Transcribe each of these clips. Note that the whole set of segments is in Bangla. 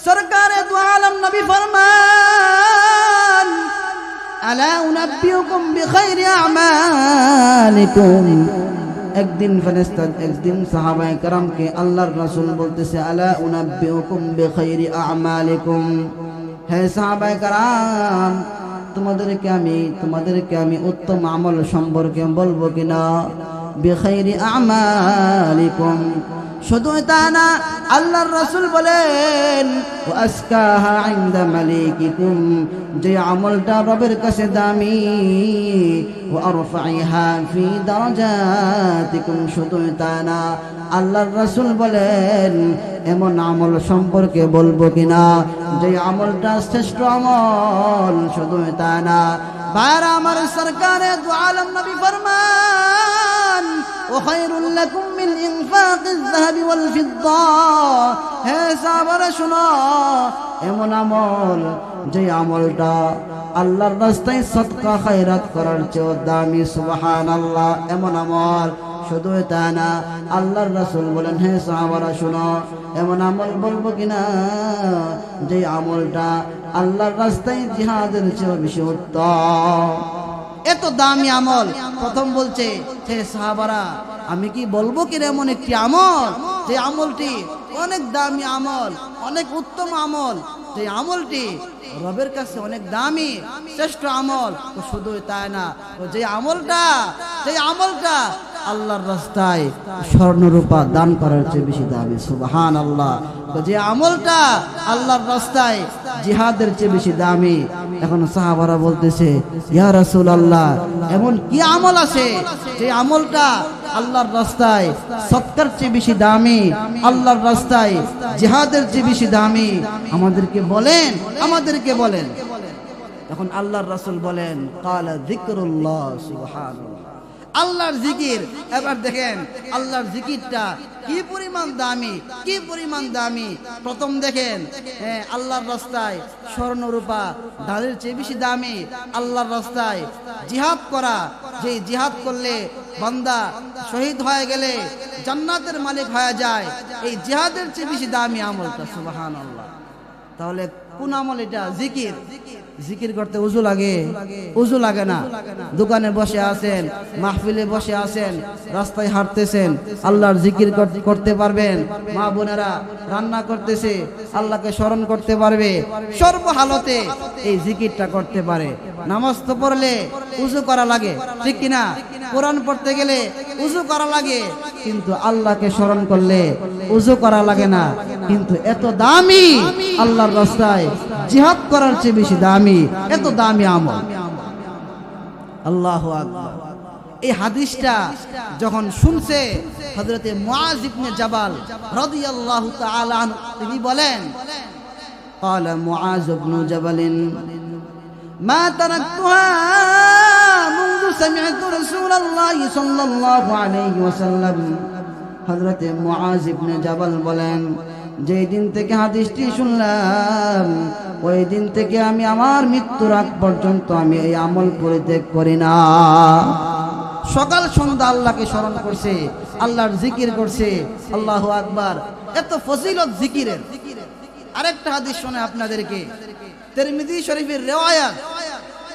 সরকারে দু আলম নবী ফরমান আলা উনাব্বিউকুম বিখাইরি আমালিকুম। একদিন ফেরেশতা একদিন সাহাবায়ে কেরামকে আল্লাহর রাসূল বলতেছে আলা উনাব্বিউকুম বিখাইরি আমালিকুম, হে সাহাবায়ে কেরাম তোমাদেরকে আমি উত্তম আমল সম্পর্কে বলবো কিনা? বিখাইরি আমালিকুম, শুধু তা না, আল্লাহর রাসূল বলেন ওয়াসকাহা ইনদা মালিকিকুম, যে আমলটা রবের কাছে দামি, ওয়া আরফাইহা ফি দারাজাতিকুম, শুধু তা না, আল্লাহর রাসূল বলেন এমন আমল সম্পর্কে বলবো কিনা যে আমলটা শ্রেষ্ঠ আমল, শুধু তা না। বারা আমার সরকারে দু আলম নবী ফরমান ওয়া খায়রুল লাকুম মিন ইনফাকিজ যাহাবি ওয়াল ফিদ্দা, হে সাহাবারা শুনো, এমন আমল যে আমলটা আল্লাহর রাস্তায় সদকা খায়রাত করার চেয়ে দামি, সুবহানাল্লাহ। এমন আমল, শুধু তা না, আল্লাহর রাসূল বলেন হে সাহাবারা শুনো, এমন আমল বলবো কিনা যে আমলটা আল্লাহর রাস্তায় জিহাদের চেয়ে বেশি উত্তম। এত দামি আমল। প্রথম বলছে হে সাহাবারা আমি কি বলবো কিনা এমন একটি আমল যে আমলটি অনেক দামি আমল, অনেক উত্তম আমল, যে আমলটি রবের কাছে অনেক দামি শ্রেষ্ঠ আমল। তো শুধু তাই না, যে আমলটা আল্লাহর রাস্তায় স্বর্ণরূপা দান করার চেয়ে বেশি দামি, সুবহানাল্লাহ। যে আমলটা আল্লাহর রাস্তায় জিহাদের চেয়ে বেশি দামি। এখন সাহাবারা বলতেছে ইয়া রাসূলুল্লাহ এমন কি আমল আছে যে আমলটা আল্লাহর রাস্তায় সৎকার চেয়ে বেশি দামি, আল্লাহর রাস্তায় জিহাদের চেয়ে বেশি দামি, আমাদেরকে বলেন। তখন আল্লাহর রাসূল বলেন ক্বালা যিকরুল্লাহ, সুবহানাল্লাহ, আল্লাহর জিকির। এবার দেখেন আল্লাহর জিকিরটা কি পরিমাণ দামি। প্রথম দেখেন আল্লাহর রাস্তায় স্বর্ণরূপা ডালের চেয়ে বেশি দামি, আল্লাহর রাস্তায় জিহাদ করা, যে জিহাদ করলে বান্দা শহীদ হয়ে গেলে জান্নাতের মালিক হয়ে যায়, এই জিহাদের চেয়ে বেশি দামি আমলটা, সুবহানাল্লাহ। তাহলে কোন আমল এটা? জিকির করতে উজু লাগে না। দোকানে বসে আছেন, মাহফিলে বসে আছেন, রাস্তায় হাঁটতেছেন, আল্লাহর জিকির করতে পারবেন। মা বোনেরা রান্না করতেছে, আল্লাহকে স্মরণ করতে পারবে, সর্বহালতে এই জিকিরটা করতে পারে। নামাজ তো পড়লে উজু করা লাগে, ঠিক কিনা? কোরআন পড়তে গেলে উজু করা লাগে, কিন্তু আল্লাহকে স্মরণ করলে উজু করা লাগে না। কিন্তু এত দামি আল্লাহর রাস্তায় জিহাদ করার চেয়ে বেশি দামি, এত দামি আমল। আল্লাহু আকবার। এই হাদিসটা যখন শুনছে হযরতে মুআয ইবনে জাবাল রাদিয়াল্লাহু তাআলা আনহু, তিনি বলেন قال معاذ بن جبل ما تركتها منذ سمعت رسول الله صلى الله عليه وسلم। হযরতে মুআয ইবনে জাবাল বলেন যেই দিন থেকে হাদিসটি শুনলাম ওই দিন থেকে আমি আমার মৃত্যুর আগ পর্যন্ত আমি এই আমল পরিত্যাগ করি না। সকাল সন্ধ্যা আল্লাহকে স্মরণ করছে, আল্লাহর জিকির করছে। আল্লাহু আকবার। এত ফজিলত জিকিরের। আরেকটা হাদিস শোনে আপনাদেরকে, তিরমিজি শরীফের রিওয়ায়াত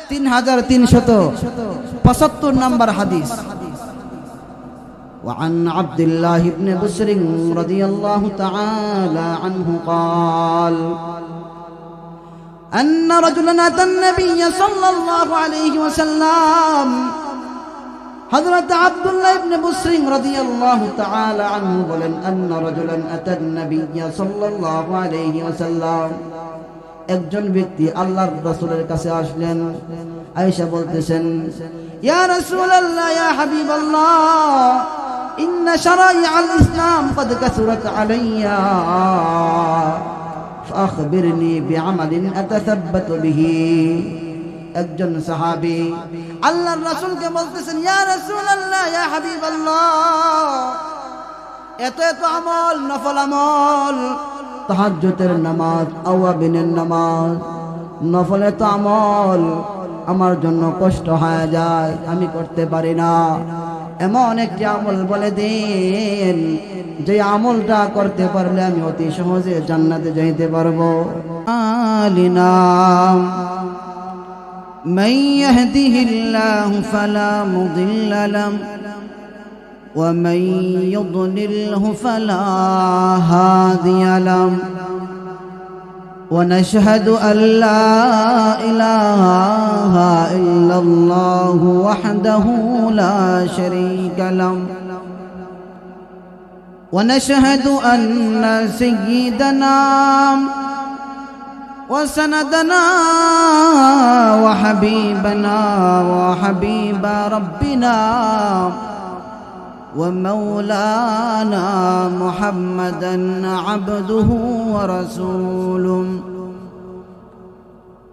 3375 নম্বর হাদিস। وعن عبد الله بن بسر رضي الله تعالى عنه قال أن رجلا أتى النبي صلى الله عليه وسلم। حضرت عبد الله بن بسر رضي الله تعالى عنه বলেন أن رجلا أتى النبي صلى الله عليه وسلم, একজন ব্যক্তি আল্লাহর রাসূলের কাছে আসলেন। আয়েশা বলতেছেন ইয়া রাসূলুল্লাহ ইয়া হাবিবাল্লাহ ইন্না শারাইআল ইসলাম قد كثرت علي فأخبرني بعمل أتثبت به। একজন সাহাবী আল্লাহর রাসূলকে বলতেছেন ইয়া রাসূলুল্লাহ ইয়া হাবিবাল্লাহ, এত আমল, নফল আমল, তাহাজ্জুদের নামাজ, আওয়াবিনের নামাজ, নফল এত আমল আমার জন্য কষ্ট হয়ে যায়, আমি করতে পারি না। এমন একটি আমল বলে দেন যে আমলটা করতে পারলে আমি অতি সহজে জান্নাতে যাইতে পারবো। আলিনাম মান ইয়াহদিহিল্লাহু ফালা মুদিল্লা লাহু ওয়া মান ইউদ্লিলহু ফালা হাদিয়া লাহু ونشهد أن لا إله إلا الله وحده لا شريك له ونشهد أن سيدنا وسندنا وحبيبنا وحبيب ربنا ومولانا محمدا عبده ورسوله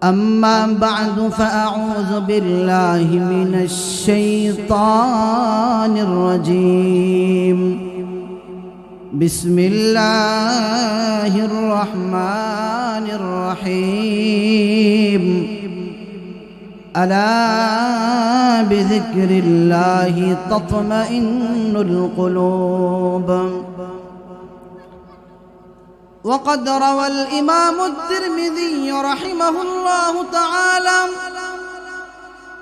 أما بعد فأعوذ بالله من الشيطان الرجيم بسم الله الرحمن الرحيم ألا بذكر الله تطمئن القلوب وقد روى الإمام الترمذي رحمه الله تعالى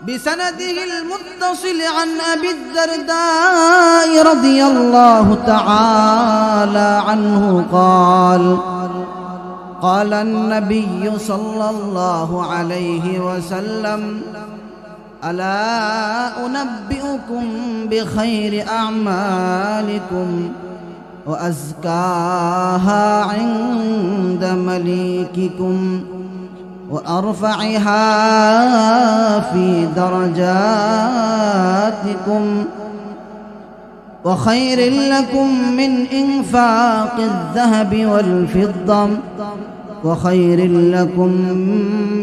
بسنده المتصل عن أبي الدرداء رضي الله تعالى عنه قال قال النبي صلى الله عليه وسلم ألا أنبئكم بخير أعمالكم وأزكاها عند مليككم وأرفعها في درجاتكم وخير لكم من إنفاق الذهب والفضة وخير لكم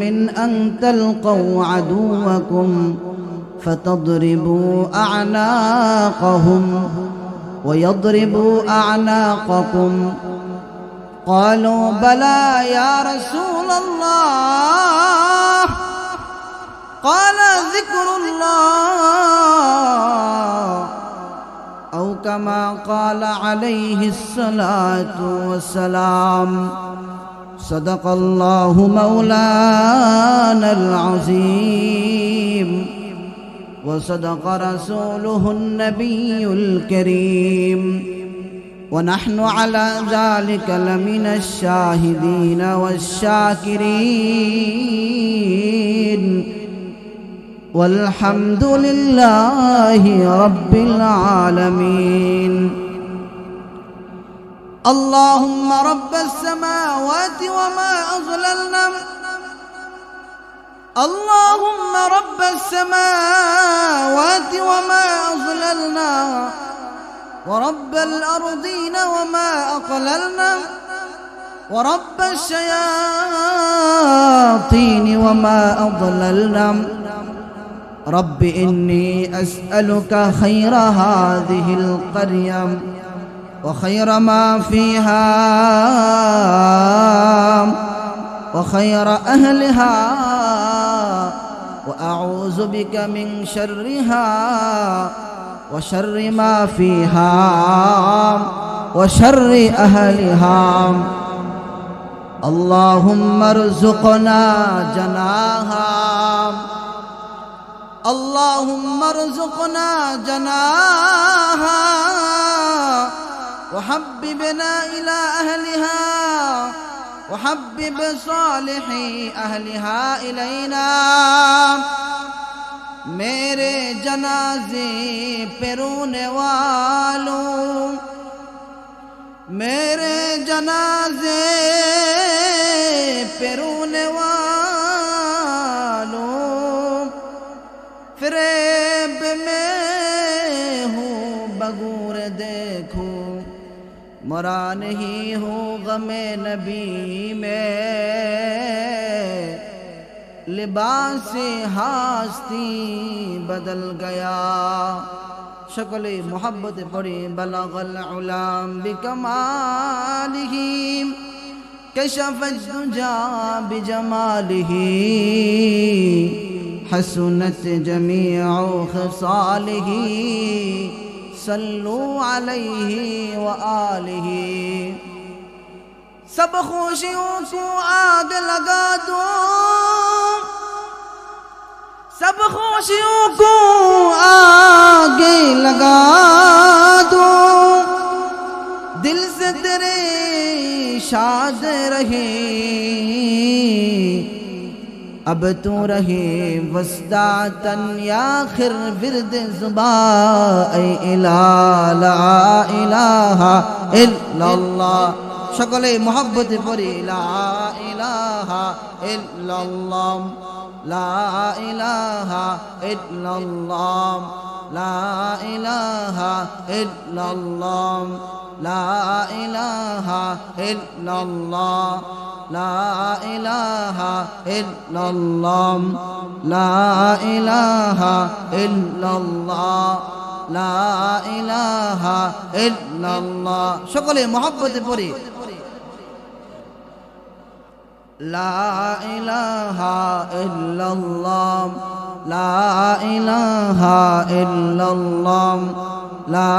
من أن تلقوا عدوكم فتضربوا أعناقهم ويضربوا أعناقكم قالوا بلى يا رسول الله قال ذكر الله أو كما قال عليه الصلاة والسلام صدق الله مولانا العظيم وصدق رسوله النبي الكريم ونحن على ذلك لمن الشاهدين والشاكرين والحمد لله رب العالمين اللهم رب السماوات وما أضللنا اللهم رب السماوات وما أضللنا ورب الأرضين وما أقللنا ورب الشياطين وما أضللنا رب إني أسألك خير هذه القرية وخير ما فيها وخير أهلها وأعوذ بك من شرها وشر ما فيها وشر أهلها اللهم ارزقنا جناها اللهم ارزقنا جناها وحببنا إلى أهلها وحبب صالح أهلها إلينا मेरे जनाजे पे रोने वालों मेरे जनाजे पे रोने वालों फ़रेब में हूँ बगूर देखो मरा नहीं हूँ गमे नबी में लिबास हास्ती बदल गया शकले मोहब्बत पड़ी बलगल उलाम बिकमालिही कशफ़ दुजा बिजमालिही حسنت جميع خصاله صلوا عليه وآله सब खुशियों को आग लगा दो सब खुशियों को आग लगा दो दिल से तेरे शाद रहे अब तू रहे वस्दातन या खिर विरद जुबा ऐ ला इलाहा इल्लल्लाह সকলে মহব্বতে পড়ি লা ইলাহা ইল্লাল্লাহ লা ইলাহা ইল্লাল্লাহ লা ইলাহা ইল্লাল্লাহ লা ইলাহা ইল্লাল্লাহ লা ইলাহা ইল্লাল্লাহ লা ইলাহা ইল্লাল্লাহ লা ইলাহা ইল্লাল্লাহ সকলে মহব্বতে পড়ি লা ইলাহা ইল্লাল্লাহ লা ইলাহা ইল্লাল্লাহ লা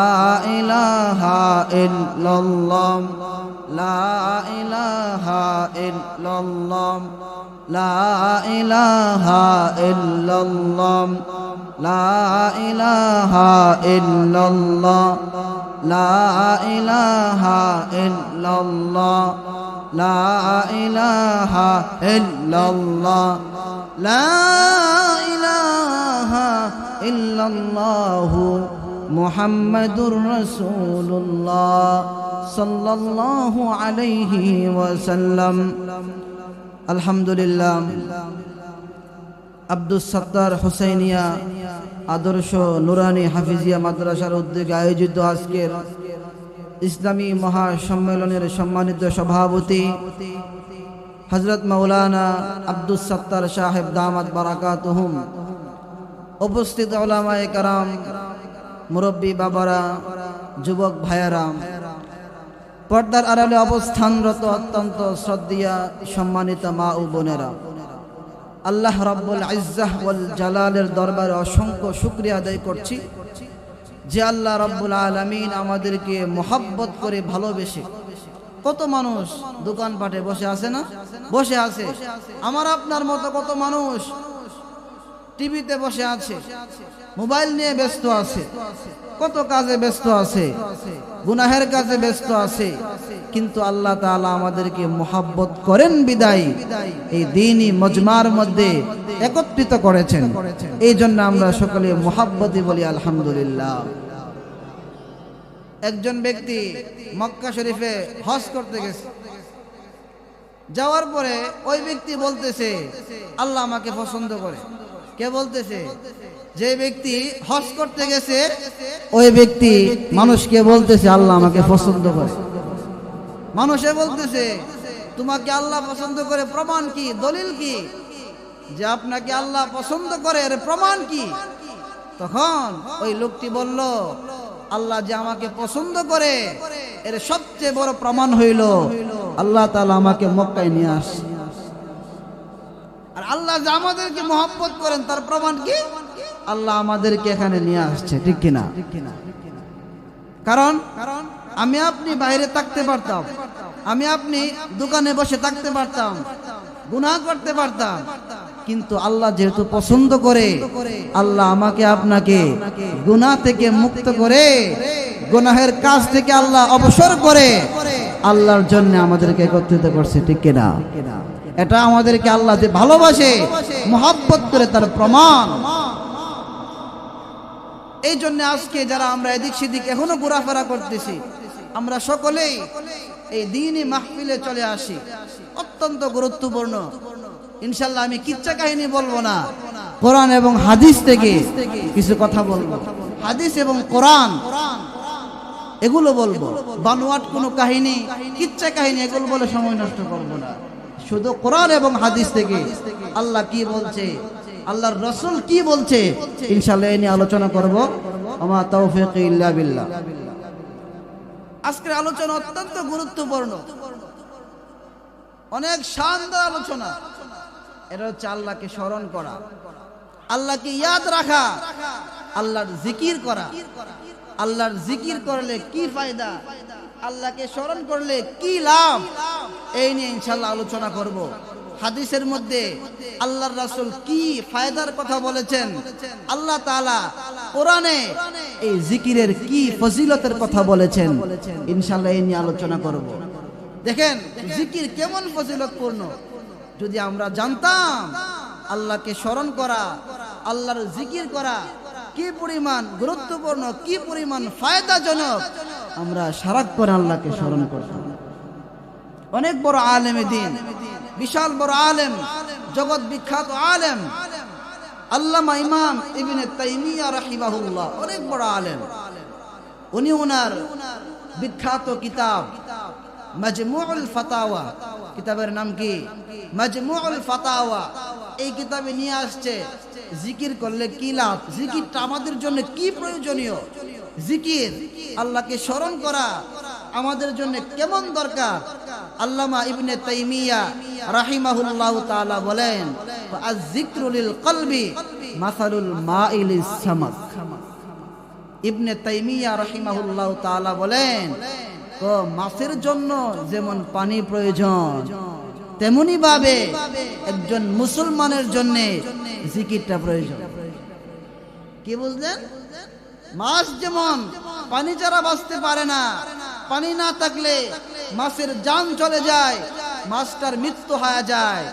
ইলাহা ইল্লাল্লাহ লা ইলাহা ইল্লাল্লাহ লা ইলাহা ইল্লাল্লাহ লা ইলাহা ইল্লাল্লাহ লা ইলাহা ইল্লাল্লাহ লা ইলাহা ইল্লাল্লাহ লা ইলাহা ইল্লাল্লাহ মুহাম্মাদুর রাসূলুল্লাহ সাল্লাল্লাহু আলাইহি ওয়াসাল্লাম আলহামদুলিল্লাহ আব্দুস সাত্তার হুসাইনিয়া আদর্শ নুরানি হাফিজিয়া মাদ্রাসার উদ্যোগে আয়োজিত আজকের ইসলামী মহাসম্মেলনের সম্মানিত সভাপতি হযরত মাওলানা আব্দুস সাত্তার সাহেব দামাত বারাকাতুহুম, উপস্থিত উলামায়ে কেরাম, মুরব্বী বাবারা, যুবক ভাইয়েরা, পর্দার আড়ালে অবস্থানরত অত্যন্ত শ্রদ্ধেয়া সম্মানিত মা ও বোনেরা, আল্লাহ রাব্বুল ইজ্জাহ ওয়াল জালালের দরবারে অসংখ্য শুকরিয়া আদায় করছি যে আল্লাহ রাব্বুল আলামিন আমাদেরকে মোহাব্বত করে ভালোবেসে, কত মানুষ দোকানপাটে বসে আছে না, বসে আছে আমার আপনার মতো, কত মানুষ টিভিতে বসে আছে, মোবাইল নিয়ে ব্যস্ত আছে, কত কাজে ব্যস্ত আছে, গুনাহের কাজে ব্যস্ত আছে, কিন্তু আল্লাহ তাআলা আমাদেরকে মোহাব্বত করেন বিদায় এই দ্বীনি মজমার মধ্যে একত্রিত করেছেন। এই জন্য আমরা সকলে মোহাব্বতই বলি আলহামদুলিল্লাহ। একজন ব্যক্তি মক্কা শরীফে হজ করতে গেছে, যাওয়ার পরে ওই ব্যক্তি বলতেছে আল্লাহ আমাকে পছন্দ করে। কে বলতেছে? যে ব্যক্তি হজ করতে গেছে ওই ব্যক্তি মানুষকে বলতেছে আল্লাহ আমাকে পছন্দ করে। মানুষে বলতেছে তোমাকে আল্লাহ পছন্দ করে, প্রমাণ কি, দলিল কি যে আপনাকে আল্লাহ পছন্দ করে, এর প্রমাণ কি? তখন ওই লোকটি বলল আল্লাহ যে আমাকে পছন্দ করে এর সবচেয়ে বড় প্রমাণ হইল আল্লাহ তাআলা আমাকে মক্কায় নিয়ে আসে। আর আল্লাহ যে আমাদেরকে মহব্বত করেন তার প্রমাণ কি? আল্লাহ আমাদেরকে এখানে নিয়ে আসছে, ঠিক কিনা? কারণ আমি আপনি বাইরে থাকতে পারতাম, আমি আপনি দোকানে বসে থাকতে পারতাম, গুনাহ করতে পারতাম, কিন্তু আল্লাহ যেহেতু পছন্দ করে আল্লাহ আমাকে আপনাকে গুনাহ থেকে মুক্ত করে, গুনাহের কাজ থেকে আল্লাহ অবসর করে আল্লাহর জন্য আমাদেরকে একত্রিত করছে, ঠিক কিনা? এটা আমাদেরকে আল্লাহ যে ভালোবাসে, মহব্বত করে তার প্রমাণ। এই জন্য আজকে যারা আমরা এদিক সেদিক এখনো ঘোরাফেরা করতেছি, আমরা সকলেই এই দ্বীনি মাহফিলে চলে আসি, অত্যন্ত গুরুত্বপূর্ণ। ইনশাআল্লাহ আমি কিচ্ছা কাহিনী বলবো না, কোরআন এবং হাদিস থেকে কিছু কথা বলবো। হাদিস এবং কোরআন এগুলো বলবো, বানোয়াট কোনো কাহিনী, কিচ্ছা কাহিনী এগুলো বলে সময় নষ্ট করবো না। শুধু কোরআন এবং হাদিস থেকে আল্লাহ কি বলছে, আল্লাহর রাসূল কি বলছে, ইনশাআল্লাহ এই নিয়ে আলোচনা করব। আমা তাওফীক ইল্লা বিল্লাহ। আজকের আলোচনা অত্যন্ত গুরুত্বপূর্ণ, অনেক শানদার আলোচনা। এটা হচ্ছে আল্লাহকে স্মরণ করা, আল্লাহকে ইয়াদ রাখা, আল্লাহর জিকির করা। আল্লাহর জিকির করলে কি ফায়দা, আল্লাহকে স্মরণ করলে কি লাভ, এই নিয়ে ইনশাআল্লাহ আলোচনা করব। হাদিসের মধ্যে আল্লাহর রাসূল কি ফায়দার কথা বলেছেন, আল্লাহ তাআলা কোরআনে এই জিকিরের কি ফজিলতের কথা বলেছেন, ইনশাআল্লাহ এই নিয়ে আলোচনা করব। দেখেন জিকির কেমন ফজিলতপূর্ণ, যদি আমরা জানতাম আল্লাহকে স্মরণ করা, আল্লাহর জিকির করা কি পরিমাণ গুরুত্বপূর্ণ, কি পরিমাণ ফায়দাজনক, আমরা সারাক্ষণ আল্লাহকে স্মরণ করতাম। অনেক বড় আলেম দ্বীন, বিশাল বড় আলেম, জগৎ বিখ্যাত আলেম আল্লামা ইমাম ইবনে তাইমিয়া রাহিমাহুল্লাহ, অনেক বড় আলেম। উনি ওনার বিখ্যাত কিতাব মাজমুউল ফাতাওয়া, কিতাবের নাম কি? মাজমুউল ফাতাওয়া। এই কিতাবে নিয়ে আসছে জিকির করলে কি লাভ, জিকিরটা আমাদের জন্য কি প্রয়োজনীয়, জিকির আল্লাহকে স্মরণ করা আমাদের জন্য কেমন দরকার। আল্লামা ইবনে তাইমিয়া রাহিমাহুল্লাহু তাআলা বলেন, আয-যিকরু লিল কলবি মাসালুল মাইলিস সামাক। ইবনে তাইমিয়া রাহিমাহুল্লাহু তাআলা বলেন, তো মাছের জন্য যেমন পানি প্রয়োজন, তেমনি ভাবে একজন মুসলমানের জন্য জিকিরটা প্রয়োজন। কি বুঝলেন? মাছ যেমন পানি ছাড়া বাঁচতে পারে না, পানি না থাকলে মাছের জান চলে যায়, মাছটার মৃত্যু হয়ে যায়।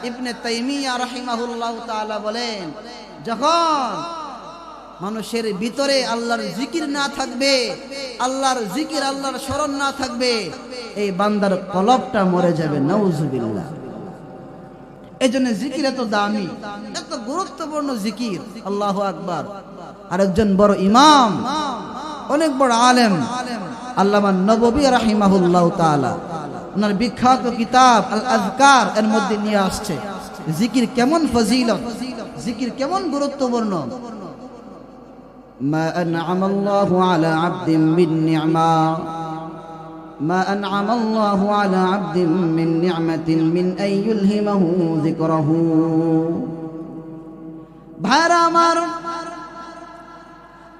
ইবনে তাইমিয়া রাহিমাহুল্লাহু তাআলা বলেন, যখন মানুষের ভিতরে আল্লাহর জিকির না থাকবে, আল্লাহর জিকির, আল্লাহর স্মরণ না থাকবে, এই বান্দার কলবটা মরে যাবে। নাউজুবিল্লাহ। এই জন্য জিকির এত দামি, এত গুরুত্বপূর্ণ জিকির। আল্লাহু আকবার। আরেকজন বড় ইমাম, অনেক বড় আলেম আল্লামা নববী রাহিমাহুল্লাহু তাআলা, ওনার বিখ্যাত কিতাব আল আযকার এর মধ্যে নিয়ে আসছে জিকির কেমন ফজিলত, জিকির কেমন গুরুত্বপূর্ণ। মা আনআমাল্লাহু আলা আবদিন মিন নি'মা, মা আনআমাল্লাহু আলা আবদিন মিন নি'মাতিন মিন আইয়ুলহিমাহু যিকরাহু। ভাইরা আমার,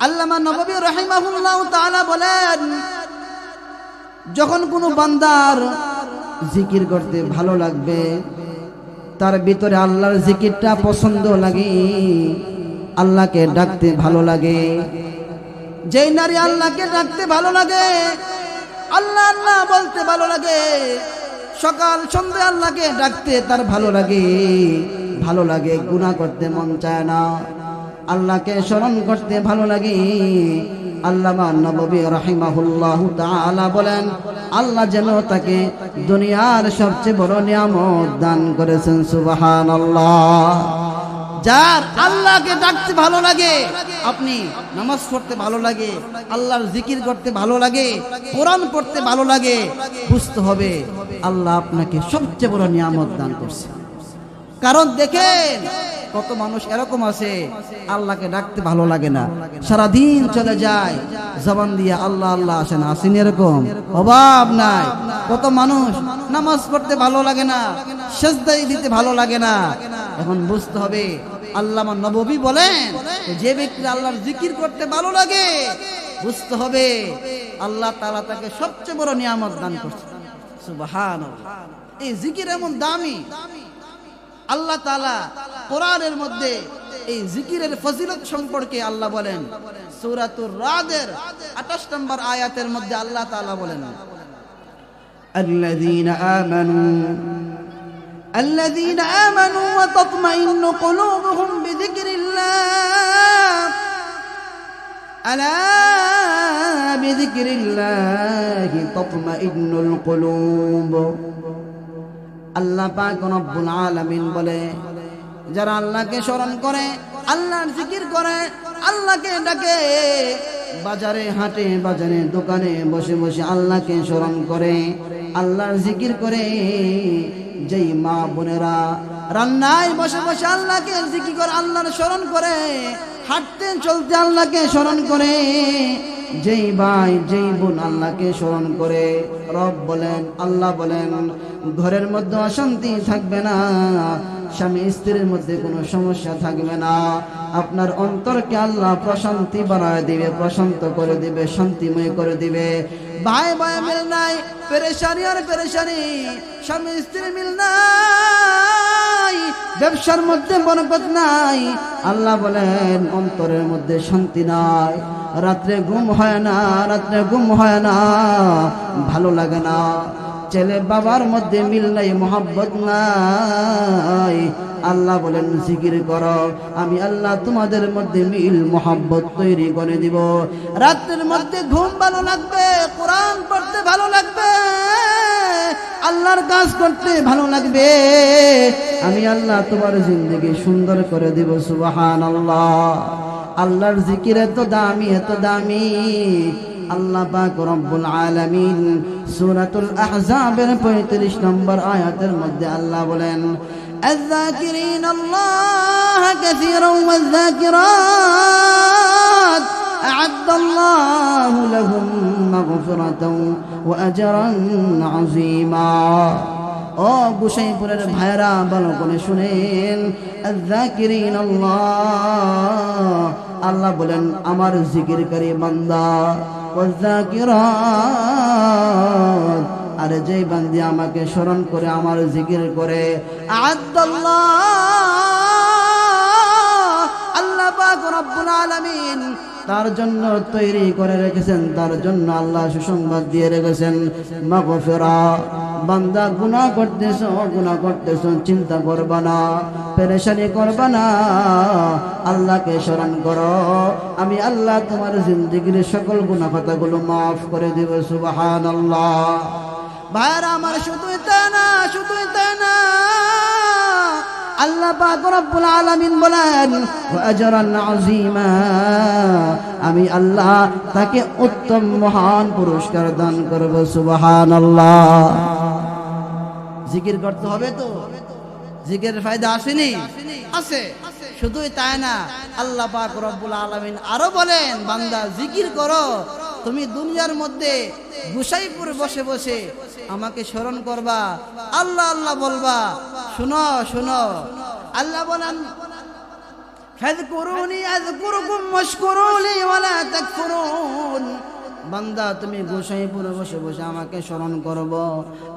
আল্লামা নববী রাহিমাহুল্লাহু তাআলা বলেন, যখন কোনো বান্দার জিকির করতে ভালো লাগবে, তার ভিতরে আল্লাহর জিকিরটা পছন্দ লাগে, আল্লাহকে ডাকতে ভালো লাগে। যেই নারী আল্লাহকে ডাকতে ভালো লাগে, আল্লাহ আল্লাহ বলতে ভালো লাগে, সকাল সন্ধ্যা আল্লাহকে ডাকতে তার ভালো লাগে, ভালো লাগে, গুনাহ করতে মন চায় না, আল্লাহকে স্মরণ করতে ভালো লাগে। আল্লামা নববী রাহিমাহুল্লাহু তাআলা বলেন, আল্লাহ যেন তাকে দুনিয়ার সবচেয়ে বড় নিয়ামত দান করেছেন। সুবহানাল্লাহ। যার আল্লাহকে ডাকতে ভালো লাগে, আপনি নামাজ পড়তে ভালো লাগে, আল্লাহর জিকির করতে ভালো লাগে, কোরআন পড়তে ভালো লাগে, বুঝতে হবে আল্লাহ আপনাকে সবচেয়ে বড় নিয়ামত দান করছে। কারণ দেখেন কত মানুষ এরকম আছে, আল্লাহকে ডাকতে ভালো লাগে না, সারাদিন চলে যায় জবান দিয়ে আল্লাহ আল্লাহ, আসে না, আসেন এরকম অভাব নাই। কত মানুষ নামাজ পড়তে ভালো লাগে না, সিজদায় দিতে ভালো লাগে না। এখন বুঝতে হবে, আল্লামা নববী বলেন, যে ব্যক্তি আল্লাহর জিকির করতে ভালো লাগে, বুঝতে হবে আল্লাহ তাআলা তাকে সবচেয়ে বড় নিয়ামত দান করছে। সুবহানাল্লাহ। এই জিকির এমন দামি, আল্লাহ তাআলা কোরআনের মধ্যে এই জিকিরের ফজিলত সম্পর্কে আল্লাহ বলেন, সূরাতুর রাদের 28 নম্বর আয়াতের মধ্যে আল্লাহ তাআলা বলেন, আল্লাযীনা আমানু ওয়া তাতমাইন্নু কুলুবুহুম বিযিকরিল্লাহ, আলা বিযিকরিল্লাহি তাতমাইন্নুল কুলুব। আল্লাহ পাক রব্বুল আলামিন বলে, যারা আল্লাহকে স্মরণ করে, আল্লাহর জিকির করে, আল্লাহকে ডাকে, বাজারে হাটে বাজারে দোকানে বসে বসে আল্লাহকে স্মরণ করে, আল্লাহর জিকির করে, যেই মা বোনেরা রান্নায় বসে বসে আল্লাহকে জিকির করে, আল্লাহর স্মরণ করে, হাঁটতে চলতে আল্লাহকে স্মরণ করে, যেই ভাই যেই বোন আল্লাহকে স্মরণ করে, রব বলেন, আল্লাহ বলেন, ঘরের মধ্যে অশান্তি থাকবে না, স্বামী স্ত্রীর মধ্যে কোনো সমস্যা থাকবে না। আপনার অন্তরকে আল্লাহ প্রশান্তি বানায় দিবে, প্রশান্ত করে দিবে, শান্তিময় করে দিবে। ভাই ভাই মিল নাই, পেরেশানি আর পেরেশানি, স্বামী স্ত্রী মিল নাই, ব্যবসার মধ্যে বরকত নাই। আল্লাহ বলেন অন্তরের মধ্যে শান্তি নাই, রাত্রে ঘুম হয় না, রাত্রে ঘুম হয় না, ভালো লাগে না। ছেলে বাবার মধ্যে মিল নাই, মোহাব্বত নাই। আল্লাহ বলেন জিকির করো, আমি আল্লাহ তোমাদের মধ্যে মিল মোহাব্বত তৈরি করে দিব। রাতের মধ্যে ঘুম ভালো লাগবে, কোরআন পড়তে ভালো লাগবে, আল্লাহর কাজ করতে ভালো লাগবে। আমি আল্লাহ তোমার জিন্দগি সুন্দর করে দিব। সুবহানাল্লাহ। আল্লাহর জিকির এত দামি, এত দামি। আল্লাহ পাক রব্বুল আলামিন সূরাতুল আহজাবের 35 নম্বর আয়াতের মধ্যে আল্লাহ বলেন, الذاكرين الله كثيرا والذاكرات أعد الله لهم مغفرة وأجرا عظيما। ও গোসাইপুরের ভাইরা ভালো করে শুনেন, الذاكرين الله, আল্লাহ বলেন আমার জিকিরকারী বান্দা, والذاكرات, আর যেই বান্দি আমাকে স্মরণ করে আমার জিকির করে, আ'আদাল্লাহ, আল্লাহ পাক রব্বুল আলামিন তার জন্য তৈরি করে রেখেছেন, তার জন্য আল্লাহ সুসংবাদ দিয়ে রেখেছেন মাগফিরা। বান্দা গুনাহ করতেছো, চিন্তা করবা না, পেরেশানি করবা না, আল্লাহকে স্মরণ করো, আমি আল্লাহ তোমার জিন্দেগির সকল গুনাহ খাতাগুলো মাফ করে দেব। সুবহানাল্লাহ। ভাইরা আমার, শুধুই তাই না, শুধুই তাই না, আল্লাহ পাক রব্বুল আলামিন বলেন ওয়া আজরান আযীমা, আমি আল্লাহ তাকে উত্তম মহান পুরস্কার দান করব। সুবহানাল্লাহ। জিকির করতে হবে তো, জিকিরের ফায়দা আসেনি? আছে। শুধুই তাই না, আল্লাহ পাক রব্বুল আলামিন আরো বলেন, বান্দা জিকির করো, তুমি দুনিয়ার মধ্যে গোসাইপুর বসে বসে আমাকে স্মরণ করবা, আল্লাহ আল্লাহ বলবা। শুনো শুনো, আল্লাহ বলেন ফাযকুরুনি আযকুরুকুম ওয়াশকুরুলি ওয়ালা তাকফুরুন। বান্দা তুমি গোসাইপুরে বসে বসে আমাকে স্মরণ করব,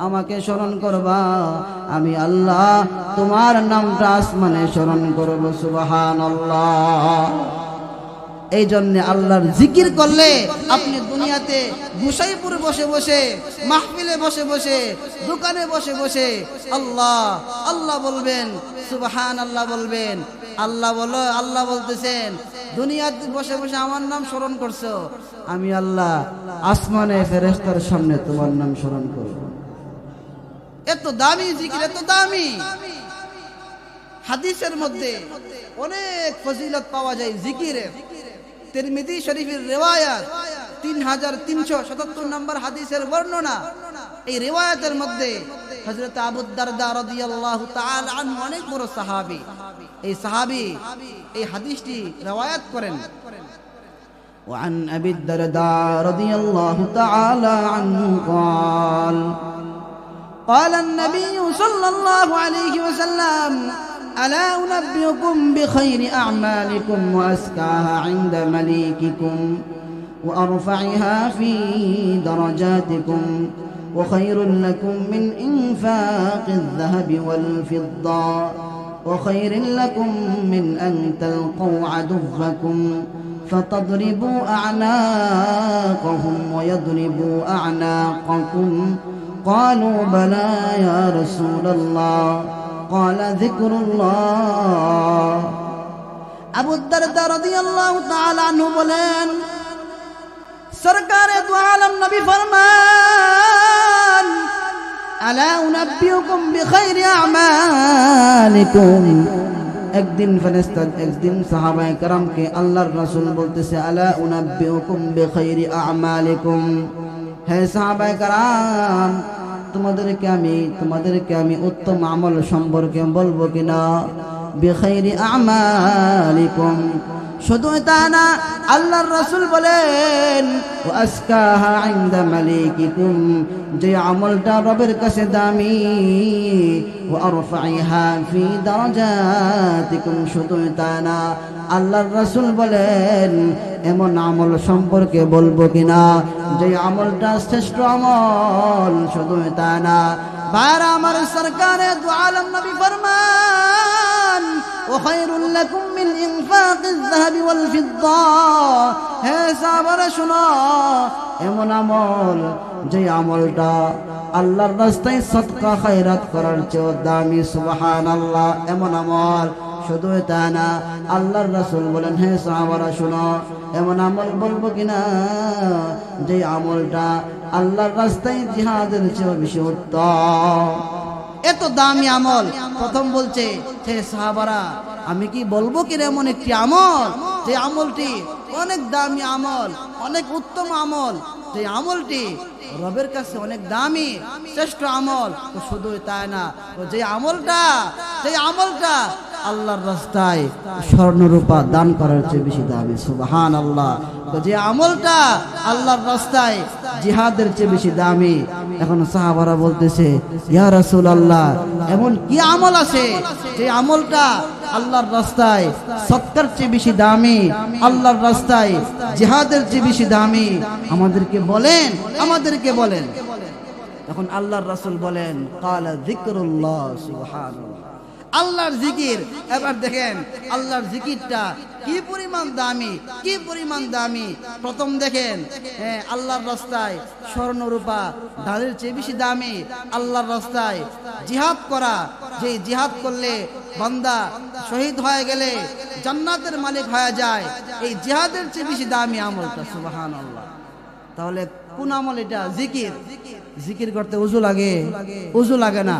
আমাকে স্মরণ করবা, আমি আল্লাহ তোমার নামটা আসমানে স্মরণ করব। সুবহানাল্লাহ। এই জন্য আল্লাহর জিকির করলে আপনি দুনিয়াতে গোসাইপুরে বসে বসে, মাহফিলে বসে বসে, দোকানে বসে বসে আল্লাহ আল্লাহ বলবেন, সুবহানাল্লাহ বলবেন। আল্লাহ বলো, আল্লাহ বলতেছেন দুনিয়াতে বসে বসে আমার নাম স্মরণ করছো, আমি আল্লাহ আসমানে ফেরেশতার সামনে তোমার নাম স্মরণ করব। এত দামি জিকির, এত দামি। হাদিসের মধ্যে অনেক ফজিলত পাওয়া যায় জিকিরের। তিরমিজি শরীফের রিওয়ায়াত 3377 নম্বর হাদিসের বর্ণনা। এই রিওয়ায়াতের মধ্যে হযরত আবু দারদা রাদিয়াল্লাহু তাআলা আনহু অনেক বড় সাহাবী, এই সাহাবী এই হাদিসটি রিওয়ায়াত করেন। وعن أبي الدرداء رضي الله تعالى عنه قال قال النبي صلى الله عليه وسلم ألا أنبئكم بخير أعمالكم وأزكاها عند مليككم وأرفعها في درجاتكم وخير لكم من إنفاق الذهب والفضة وخير لكم من أن تلقوا عدوكم فتضربوا أعناقهم ويضربوا أعناقكم قالوا بلى يا رسول الله قال ذكر الله। আবু দারদা রাদিয়াল্লাহু তাআলা আনহু বলেন, সরকারে দু আলম নবী ফরমান, আলা উনাব্বিউকুম বিখাইরি আমালিকুম। একদিন ফেরেশতা, একদিন সাহাবায়ে কেরামকে আল্লাহর রাসূল বলতেছে, আলা উনাব্বিউকুম বিখাইরি আমালিকুম, হে সাহাবায়ে কেরাম তোমাদেরকে আমি উত্তম আমল সম্পর্কে বলবো কিনা? বিখাইরি আমালিকুম, শুধু তা না, আল্লাহর রাসূল বলেন ওয়াসকাহা ইনদা মালিকিকুম, যে আমলটা রবের কাছে দামি, ওয়া আরফাইহা ফি দারাজাতিকুম, শুধু তা না, আল্লাহর রাসূল বলেন এমন আমল সম্পর্কে বলবো কিনা যে আমলটা শ্রেষ্ঠ আমল। শুধু তা না, বাইরা আমার সরকারে দু আলম নবী ফরমান ওয়াখায়রুল লাকুম মিন ইনফাকিজ যাহাবি ওয়াল ফিদ্দা, হে সাহাবারা শুনো, এমন আমল যে আমলটা আল্লাহর রাস্তায় সদকা খায়রাত করার চেয়ে দামি। সুবহানাল্লাহ, এমন আমল। শুধু তা না, আল্লাহর রাসূল বলেন হে সাহাবারা শুনো, এমন আমল বলবো কিনা যে আমলটা আল্লাহর রাস্তায় জিহাদের চেয়ে বেশি উত্তম। এত দামি আমল। প্রথম বলছে হে সাহাবারা, আমি কি বলবো কি এমন একটি আমল যে আমলটি অনেক দামি আমল, অনেক উত্তম আমল, যে আমলটি রবের কাছে অনেক দামি, শ্রেষ্ঠ আমল। তো শুধু তাই না, যে আমলটা আল্লাহর রাস্তায় স্বর্ণরূপা দান করার চেয়ে বেশি দামি। সুবহানাল্লাহ। তো যে আমলটা আল্লাহর রাস্তায় জিহাদের চেয়ে বেশি দামি। এখন সাহাবারা বলতেছে ইয়া রাসূলুল্লাহ, এমন কি আমল আছে যে আমলটা আল্লাহর রাস্তায় সৎকার চেয়ে বেশি দামি, আল্লাহর রাস্তায় জিহাদের চেয়ে বেশি দামি? আমাদেরকে বলেন। তখন আল্লাহর রাসূল বলেন ক্বালা যিকরুল্লাহ। সুবহানাল্লাহ, আল্লাহর জিকির। এবার দেখেন আল্লাহর জিকিরটা কি পরিমাণ দামি। প্রথম দেখেন আল্লাহর রাস্তায় স্বর্ণরূপা ঢালের চেয়ে বেশি দামি। আল্লাহর রাস্তায় জিহাদ করা, যে জিহাদ করলে বান্দা শহীদ হয়ে গেলে জান্নাতের মালিক হয়ে যায়, এই জিহাদের চেয়ে বেশি দামি আমলটা। সুবহানাল্লাহ। তাহলে কোন আমল এটা? জিকির করতে উজু লাগে না।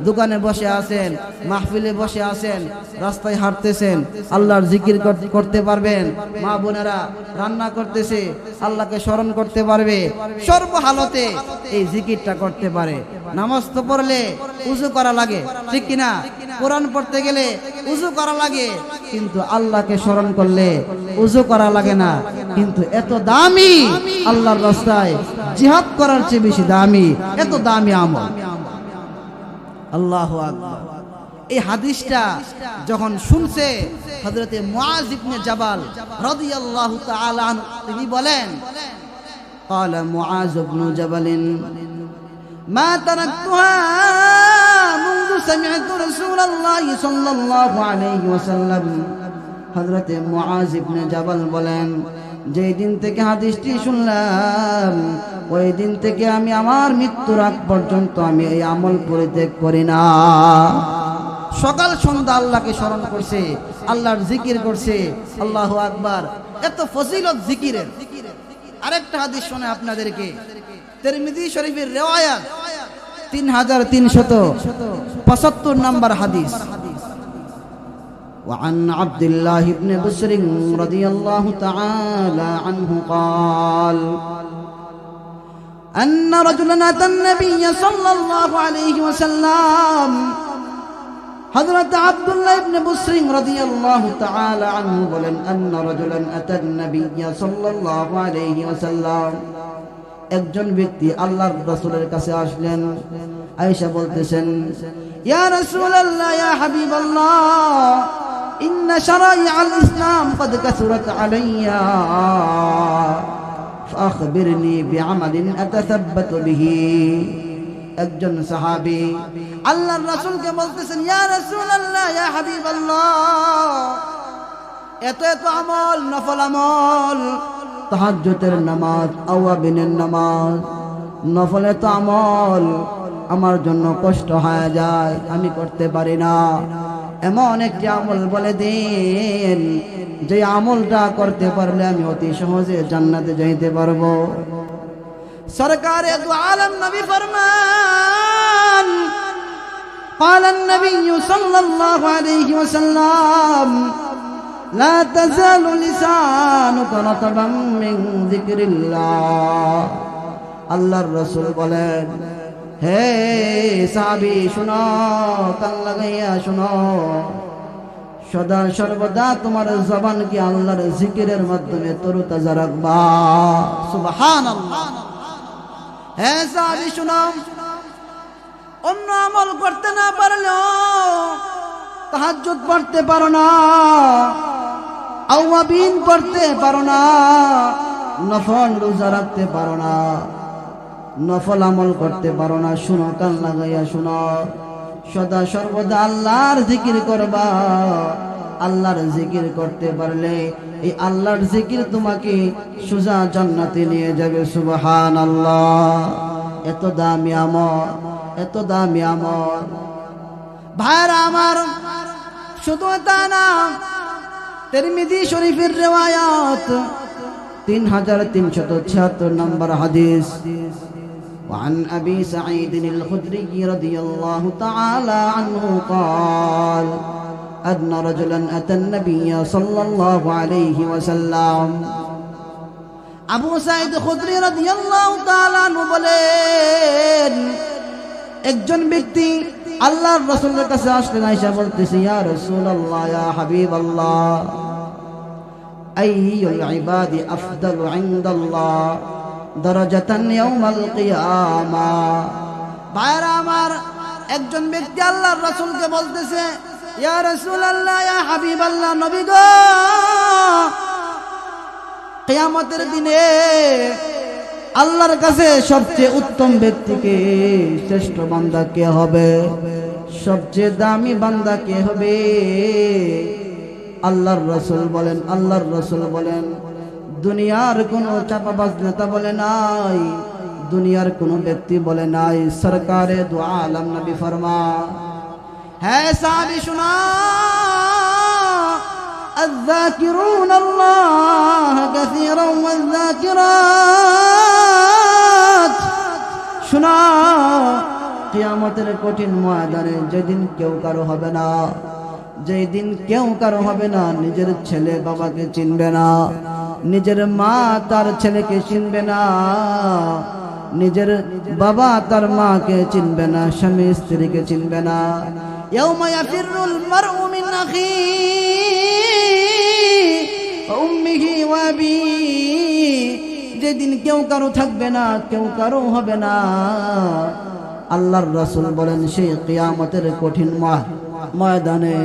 দোকানে বসে আছেন, মাহফিলে বসে আছেন, রাস্তায় হাঁটতেছেন, আল্লাহর জিকির করতে পারবেন। মা বোনেরা রান্না করতেছে, আল্লাহকে স্মরণ করতে পারবে। সর্বহালতে এই জিকিরটা করতে পারে। নামাজ তো পড়লে উজু করা লাগে, ঠিক কিনা? কোরআন পড়তে গেলে উজু করা লাগে, কিন্তু আল্লাহকে স্মরণ করলে উজু করা লাগে না। কিন্তু এত দামি আল্লাহর রাস্তায় জিহাদ করার চেয়ে বেশি দামি, এত দামি আমল। আল্লাহু আকবার। এই হাদিসটা যখন শুনছে হযরতে মুআজ ইবনে জাবাল রাদিয়াল্লাহু তাআলা আনহু, তিনি বলেন قال معاذ بن جبل ما تركتها منذ سمعت رسول الله صلى الله عليه وسلم। হযরতে মুআজ ইবনে জাবাল বলেন, যেই দিন থেকে হাদিসটি শুনলাম ওই দিন থেকে আমি আমার মৃত্যুর আগ পর্যন্ত আমি এই আমল পরিত্যাগ করি না। সকাল সন্ধ্যা আল্লাহকে স্মরণ করছে, আল্লাহর জিকির করছে। আল্লাহু আকবার। এত ফজিলত জিকিরের। আরেকটা হাদিস শোনে আপনাদেরকে, তিরমিজি শরীফের রিওয়ায়াত 3375 নম্বর হাদিস। وعن عبد الله بن بسر رضي الله تعالى عنه قال أن رجلا أتى النبي صلى الله عليه وسلم। حضرت عبد الله بن بسر رضي الله تعالى عنه বলেন أن رجلا أتى النبي صلى الله عليه وسلم, একজন ব্যক্তি আল্লাহর রাসূলের কাছে আসলেন। আয়েশা বলতেছেন ইয়া রাসূলুল্লাহ, ইয়া হাবিবাল্লাহ, ইন্না শারাইআল ইসলাম ক্বাদ কাসুরাত আলাইয়া ফাখবিরনি বিআমালিন আতাসাব্বাতু বিহি। একজন সাহাবী আল্লাহর রাসূলকে বলতেছেন ইয়া রাসূলুল্লাহ, ইয়া হাবিবাল্লাহ, এত আমল, নফল আমল, তাহাজ্জুদের নামাজ, আওয়াবিনের নামাজ, নফল এত আমল আমার জন্য কষ্ট হয়ে যায়, আমি করতে পারি না। এমন একটি আমল বলে দিন যে আমলটা করতে পারলে আমি অতি সহজে জান্নাতে যাইতে পারবো। সরকারে দু আলম নবী ফরমান قال النبي صلى الله عليه وسلم لا تزال لسانك رطبا من ذكر الله। আল্লাহর রাসূল বলেন হে সাহাবী শুনো, কান লাগাইয়া শুনো, সদা সর্বদা তোমার জবানকে আল্লাহর জিকিরের মাধ্যমে তরুতাজা রাখবা। সুবহানাল্লাহ। হ্যাঁ সাহাবী শুনো, অন্য আমল করতে না পারলেও তাহাজ্জুদ পড়তে পারো না, আওয়াবিন পড়তে পারো না, নফল রোজা রাখতে পারো না, নফল আমল করতে পারো না, শুনো, কান লাগাইয়া শুনো, সদা সর্বদা আল্লাহর জিকির করবা। আল্লাহর জিকির করতে পারলে এই আল্লাহর জিকির তোমাকে সোজা জান্নাতে নিয়ে যাবে। সুবহানাল্লাহ। এত দামি আমল, এত দামি আমল। ভাইরা আমার, শুধু তা না, তিরমিজি শরীফের রিওয়ায়াত 3376 নম্বর হাদিস। وعن أبي سعيد الخدري رضي الله تعالى عنه قال أن رجلا أتى النبي صلى الله عليه وسلم। আবু সাঈদ খুদরি রাদিয়াল্লাহু তাআলা আনহু বলেন, একজন ব্যক্তি আল্লাহর রাসূলের কাছে আসলেন, আয়েশা বলতেছে, ইয়া রাসূলুল্লাহ, ইয়া হাবিবাল্লাহ, আইয়ুল ইবাদি আফদালু ইনদাল্লাহ দারাজাতান ইয়াউমাল কিয়ামাহ। ভাইরা আমার, একজন ব্যক্তি আল্লাহর রাসূলকে বলতেছে, ইয়া রাসূলুল্লাহ, ইয়া হাবিবাল্লাহ, নবী গো, কিয়ামতের দিনে আল্লাহর কাছে সবচেয়ে উত্তম ব্যক্তিকে, শ্রেষ্ঠ বান্দা কে হবে, সবচেয়ে দামি বান্দা কে হবে? আল্লাহর রাসূল বলেন, দুনিয়ার কোন চাপাবাজ নেতা বলে নাই, দুনিয়ার কোন ব্যক্তি বলে নাই, সরকারে দু আলম নবী ফরমা। হ্যাঁ সাহাবী শুনা, الذاكرون الله كثيرا والذاكرات। শুনা, কিয়ামতের কঠিন ময়দানে যেদিন কেউ কারো হবে না, যেই দিন কেউ কারো হবে না, নিজের ছেলে বাবাকে চিনবে না, নিজের মা তার ছেলেকে চিনবে না, নিজের বাবা তার মাকে চিনবে না, স্বামী স্ত্রীকে চিনবে না। ইয়াউমা ইয়াফিরুল মারউ মিন আখিহি ওয়া উম্মিহি ওয়া আবিহি। যেদিন কেউ কারো থাকবে না, কেউ কারো হবে না, আল্লাহর রাসূল বলেন, সেই কিয়ামতের কঠিন ময়দানে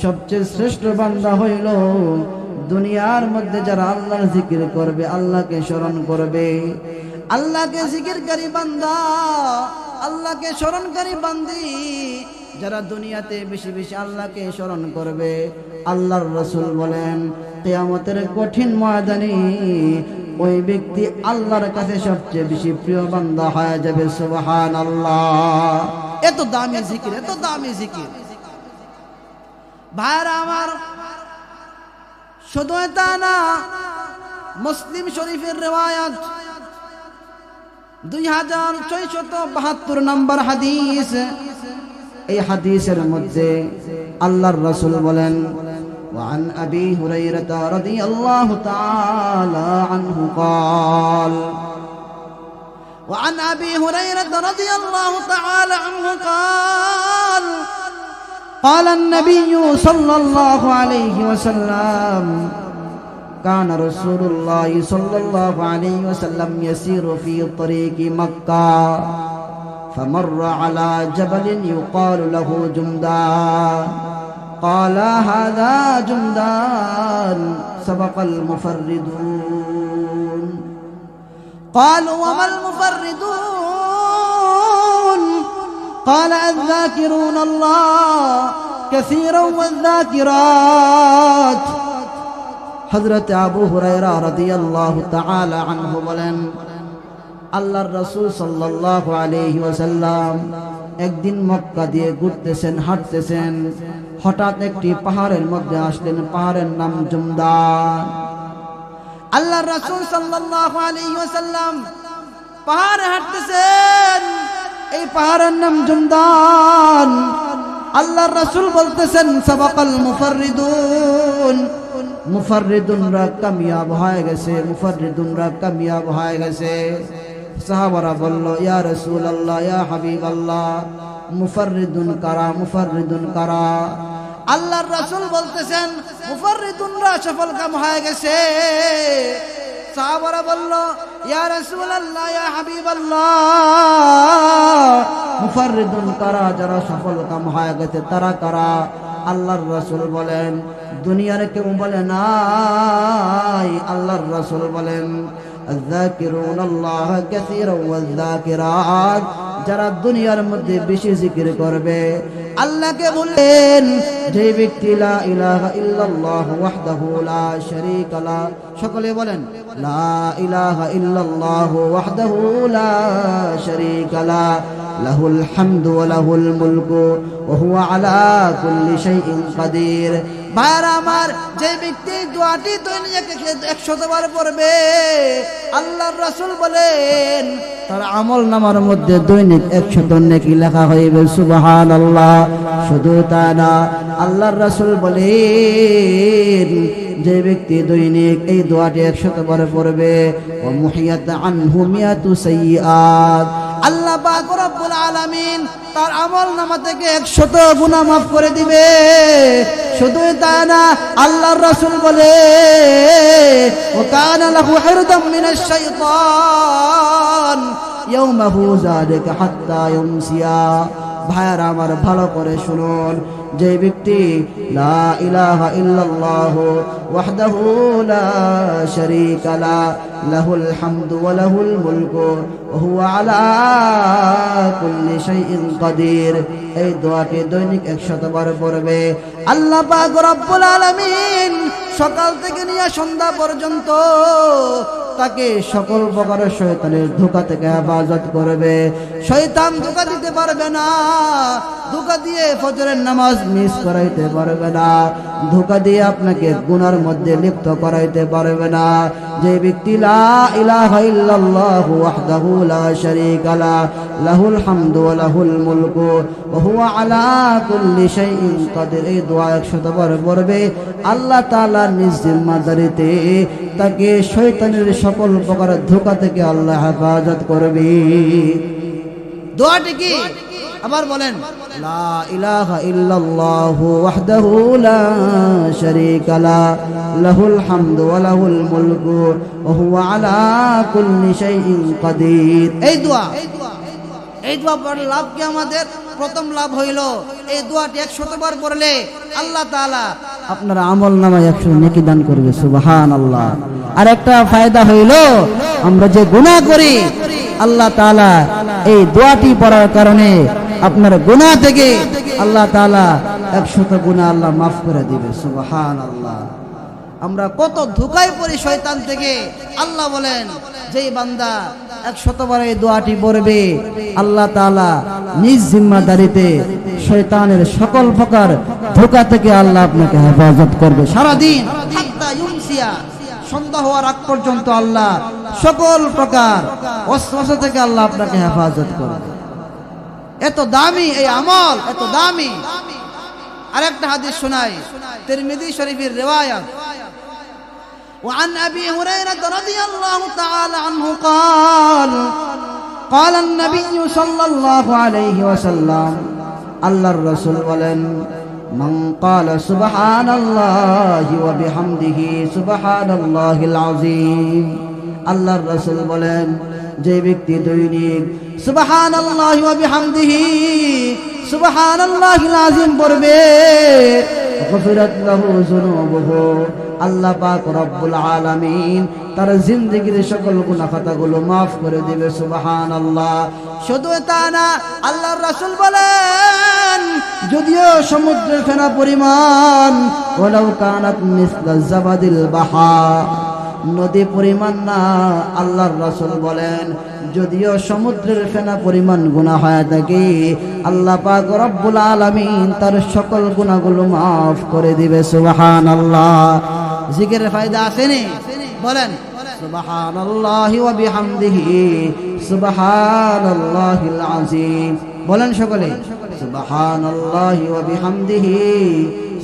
সবচেয়ে শ্রেষ্ঠ বান্দা হইল দুনিয়ার মধ্যে যারা আল্লাহর জিকির করবে, আল্লাহকে স্মরণ করবে, আল্লাহকে জিকিরকারী বান্দা, আল্লাহকে স্মরণকারী বান্দি, যারা দুনিয়াতে বেশি বেশি আল্লাহকে স্মরণ করবে। আল্লাহর রাসূল বলেন, কিয়ামতের কঠিন ময়দানে ওই ব্যক্তি আল্লাহর কাছে সবচেয়ে বেশি প্রিয় বান্দা হয়ে যাবে। সুবহানাল্লাহ। এত দামি জিকির, এত দামি জিকির। ভাইরা আমার, শুধু তা না, মুসলিম শরীফের রিওয়ায়াত 2672 নম্বর হাদিস। এই হাদিসের মধ্যে আল্লাহর রাসূল বলেন, وعن أبي هريرة رضي الله تعالى عنه قال وعن أبي هريرة رضي الله تعالى عنه قال قال النبي صلى الله عليه وسلم كان رسول الله صلى الله عليه وسلم يسير في طريق مكة فمر على جبل يقال له جمدان قال هذا جمدان سبق المفردون قالوا وما المفردون قال الذاكرون الله كثيرا والذاكرات হযরত আবু হুরায়রা রাদিয়াল্লাহু তাআলা আনহু বলেন, আল্লাহর রাসূল সাল্লাল্লাহু আলাইহি ওয়াসাল্লাম একদিন মক্কা দিয়ে ঘুরতেছেন, হাঁটতেছেন, হঠাৎ একটি পাহাড়ের মধ্যে আসলেন, পাহাড়ের নাম জুমদান। আল্লাহর রাসূল সাল্লাল্লাহু আলাইহি ওয়াসাল্লাম পাহাড়ে হাঁটতেছেন, এই পাহাড়ের নাম জুমদান। আল্লাহর রাসূল বলতেছেন, সাবাকাল মুফাররিদুন, মুফাররিদুনরা কামিয়াব হয়ে গেছে, মুফাররিদুনরা কামিয়াব হয়ে গেছে। সাহাবারা বলল, ইয়া রাসূলুল্লাহ, ইয়া হাবিবাল্লাহ, মুফাররিদুন কারা, মুফাররিদুন কারা? আল্লাহর রাসূল বলতেছেন মুফাররিদুনরা সফল কাম হয়ে গেছে। সাহাবারা বলল ইয়া রাসূলুল্লাহ ইয়া হাবিবাল্লাহ, মুফাররিদুন কারা, যারা সফল কাম হয়ে গেছে তারা কারা? আল্লাহর রাসূল বলেন দুনিয়ার কেউ বলে নাই। আল্লাহর রাসূল বলেন আয-যাকিরুনাল্লাহ কাসীরান ওয়ায-যাকিরাত, যারা দুনিয়ার মধ্যে বেশি জিকির করবে। আল্লাহকে বললেন যে ব্যক্তি লা ইলাহা ইল্লাল্লাহ ওয়াহদাহু লা শারীকা লা, সকলে বলেন লা ইলাহা ইল্লাল্লাহ ওয়াহদাহু লা শারীকা লা, লাহুল হামদু ওয়া লাহুল মুলকু ওয়া হুয়া আলা কুল্লি শাইইন কাদির। ভাইরা আমার, যে ব্যক্তি দোয়াটি দৈনিক 100 বার পড়বে, আল্লাহর রাসূল বলেন তার আমল নামার মধ্যে দৈনিক 100 নেকি লেখা হইবে। সুবহানাল্লাহ। শুধু তা না, আল্লাহর রাসূল বলেন যে ব্যক্তি দৈনিক এই দোয়াটি 100 বার পড়বে, ওয়া মুহিয়াত আনহু মিয়াতু সাইয়্যাত, আল্লাহ পাক রব্বুল আলামিন তার আমল নামা থেকে 100 গুনাহ মাফ করে দিবে। শুধু তা না, আল্লাহর রাসূল বলে ওয়া কানা লাহু হিরদাম মিনাশ শাইতান ইয়াওমাহু যালিকা হাত্তা ইউমসিয়া। ভাইরা আমার, ভালো করে শুনুন, যে ব্যক্তি লা ইলাহা ইল্লাল্লাহ ওয়াহদাহু লা শারীকা লা, লাহুল হামদু ওয়া লাহুল মুলকু ওয়া হুয়া আলা কুল্লি শাইইন কাদির, এই দোয়াটি দৈনিক 100 বার পড়বে, আল্লাহ পাক রব্বুল আলামিন সকাল থেকে নিয়ে সন্ধ্যা পর্যন্ত তাকে সকল প্রকার শয়তানের ধোঁকা থেকে হেফাজত করবে। শয়তান ধোঁকা দিতে পারবে না, ধোঁকা দিয়ে ফজরের নামাজ মিস করাইতে পারবে না, ধোঁকা দিয়ে আপনাকে গুনার মধ্যে লিপ্ত করাইতে পারবে না। যে ব্যক্তি লা ইলাহা ইল্লাল্লাহ ওয়াহদাহু লা শারীকা লা, লাহুল হামদু ওয়া লাহুল মুলকু ওয়া হুয়া আলা কুল্লি শাইইন কাদির, এই দোয়া 100 বার পড়বে, আল্লাহ তাআলা নিজ জিম্মাদারিতে তাকে শয়তানের সকল প্রকার ধোঁকা থেকে আল্লাহ হেফাজত করবে। দোয়াটি কি আবার বলেন? লা ইলাহা ইল্লাল্লাহ ওয়াহদাহু লা শারীকা লা, লাহুল হামদু ওয়া লাহুল মুলকু ওয়া হুয়া আলা কুল্লি শাইইন কাদির। এই দোয়া পড়লে লাভ কি আমাদের? প্রথম লাভ হইল এই দোয়াটি 100 বার পড়লে আল্লাহ তাআলা আপনার আমল নামায় 100 নেকি দান করবে। সুবহানাল্লাহ। আর একটা ফায়দা হইল, আমরা যে গুনাহ করি আল্লাহ তাআলা এই দোয়াটি পড়ার কারণে আপনার গুনাহ থেকে আল্লাহ তাআলা 100 গুনাহ আল্লাহ মাফ করে দিবে। সুবহানাল্লাহ। আমরা কত ধোঁকায় পড়ি শয়তান থেকে। আল্লাহ বলেন যেই বান্দা 100 বার এই দোয়াটি পড়বে, আল্লাহ তাআলা নিজ জিম্মাদারিতে শয়তানের সকল প্রকার ধোঁকা থেকে আল্লাহ আপনাকে হেফাজত করবে সারাদিন, হাত্তা ইউমসিয়া, সন্ধ্যা হওয়ার আগ পর্যন্ত আল্লাহ সকল প্রকার ওয়াসওয়াসা থেকে আল্লাহ আপনাকে হেফাজত করবে। এত দামি এই আমল, এত দামি। আরেকটা হাদিস শোনাই, তিরমিজি শরীফের রিওয়ায়াত। وعن أبي هريرة رضي الله تعالى عنه قال النبي صلى الله عليه وسلم, আল্লাহর রাসূল বলেন মান ক্বালা সুবহানাল্লাহি ওয়া বিহামদিহি সুবহানাল্লাহিল আযীম। আল্লাহর রাসূল বলেন যে ব্যক্তি দৈনিক সুবহানাল্লাহি ওয়া বিহামদিহি সুবহানাল্লাহিল আযীম পড়বে, গফিরাত লাহু যুনুবুহু, আল্লাহ পাক রব্বুল আলামিন তার জিন্দেগীর সকল গুনাহ খাতাগুলো মাফ করে দিবে। সুবহানাল্লাহ। শুধু তা না, আল্লাহর রাসূল বলেন যদিও সমুদ্রের ফেনা পরিমাণ, ওয়ালাউ কানাত মিসলা জাবাদিল বাহর, নদী পরিমাণ না, আল্লাহর রাসূল বলেন যদিও সমুদ্রের ফেনা পরিমাণ গুনাহ হয় থাকে, আল্লাহ পাক রব্বুল আলামিন তার সকল গুনাহগুলো মাফ করে দিবে। সুবহানাল্লাহ। জিকিরের ফায়দা আসেনি? বলেন সুবহানাল্লাহি ওয়া বিহামদিহি সুবহানাল্লাহিল আযীম। বলেন সকলে সুবহানাল্লাহি ওয়া বিহামদিহি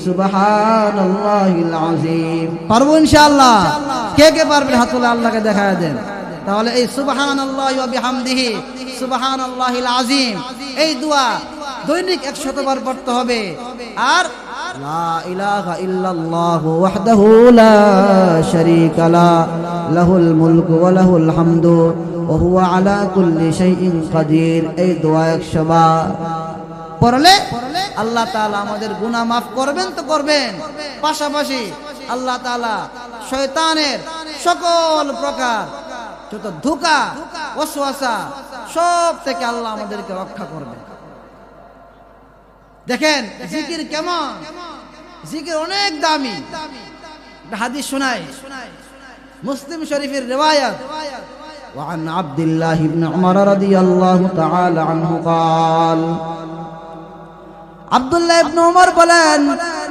সুবহানাল্লাহিল আযীম। পারবো ইনশাআল্লাহ? কে কে পারবেন হাত তুলে আল্লাহকে দেখায় দেন। তাহলে এই সুবহানাল্লাহি ওয়া বিহামদিহি সুবহানাল্লাহিল আযীম এই দোয়া দৈনিক 100 বার পড়তে হবে। আর লা ইলাহা ইল্লাল্লাহু ওয়াহদাহু লা শারীকা লা লাহুল মুলকু ওয়া লাহুল হামদু ওয়া হুয়া আলা কুল্লি শাইইন কাদির। এই দোয়া 100 বার পড়লে আল্লাহ তাআলা আমাদের গুনাহ মাফ করবেন তো করবেন, পাশাপাশি আল্লাহ তাআলা শয়তানের সকল প্রকার যত ধোঁকা ওয়াসওয়াসা সব থেকে আল্লাহ আমাদেরকে রক্ষা করবে। দেখেন জিকির কেমন, জিকির অনেক দামি। হাদিস শোনাই, মুসলিম শরীফের রিওয়ায়াত, وعن عبد الله بن عمر رضي الله تعالى عنه قال আব্দুল্লাহ ইবনে উমর বলেন